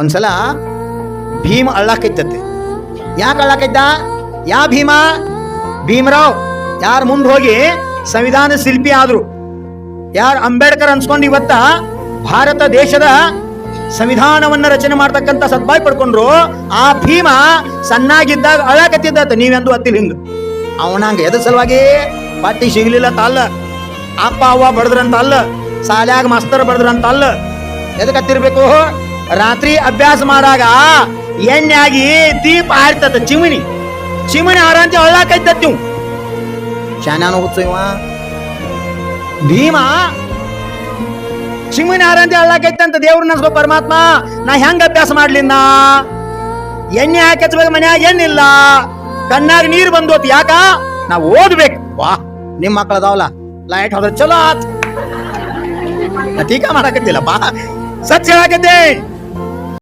ಒಂದ್ಸಲ ಭೀಮ ಅಳ್ಳಾಕೈತತ್ತೆ. ಯಾಕೆ ಅಳ್ಳಾಕೈತ? ಯಾ ಭೀಮ? ಭೀಮರಾವ್ ಯಾರ ಮುಂದೆ ಹೋಗಿ ಸಂವಿಧಾನ ಶಿಲ್ಪಿ ಆದ್ರು, ಯಾರು ಅಂಬೇಡ್ಕರ್ ಅನ್ಸ್ಕೊಂಡು ಇವತ್ತ ಭಾರತ ದೇಶದ ಸಂವಿಧಾನವನ್ನ ರಚನೆ ಮಾಡ್ತಕ್ಕಂಥ ಸದ್ಭಾಯ ಪಡ್ಕೊಂಡ್ರು. ಆ ಭೀಮ ಸಣ್ಣಾಗಿದ್ದಾಗ ಅಳಾಕತ್ತಿದ್ದ, ನೀವೆಂದು ಅತ್ತಿಲ್ ಹಿಂಗ. ಅವನಂಗ ಎದ್ರ ಸಲುವಾಗಿ? ಪಟ್ಟಿ ಸಿಗ್ಲಿಲ್ಲ ಅಂತ ಅಲ್ಲ, ಅಪ್ಪ ಅವ್ವ ಬಡದ್ರಂತ ಅಲ್ಲ, ಶಾಲ್ಯಾಗ ಮಾಸ್ತರ್ ಬಡದ್ರಂತ ಅಲ್ಲ. ಎದಕ್ಕತ್ತಿರ್ಬೇಕು? ರಾತ್ರಿ ಅಭ್ಯಾಸ ಮಾಡಾಗ ಎಣ್ಣೆಯಾಗಿ ದೀಪ ಹಾರಿತದ, ಚಿಮಣಿ ಹಾರಂತ ಅಳ್ಳಾಕೈತತ್ ನೀವು. ಶಾನ್ಯಾನ ಹುಚ್ಚು ಇವ ಭೀಮ. ಚಿಮಣಿ ಹಾರಂತ ಅಳ್ಳಾಕೈತಂತ ದೇವ್ರ ನನ್ಸ್ಕೋ ಪರಮಾತ್ಮ, ನಾ ಹೆಂಗ ಅಭ್ಯಾಸ ಮಾಡ್ಲಿನ್ನ? ಎಣ್ಣೆ ಹಾಕಿ ಹಚ್ಬೇಕು, ಮನ್ಯಾಗ ಎಣ್ಣಿಲ್ಲ, ಕಣ್ಣಾಗ ನೀರು ಬಂದೋತ್. ಯಾಕ? ನಾವು ಓದ್ಬೇಕು. ವಾ, ನಿಮ್ ಮಕ್ಳು ಅದಾವಲ್ಲ, ಲೈಟ್ ಹೋದ್ರೆ ಚಲೋ ಆತ್. ಟೀಕಾ ಮಾಡಾಕತ್ತಿಲ್ಲಪ್ಪ, ಸತ್ಯ ಹೇಳಾಕತ್ತೆ.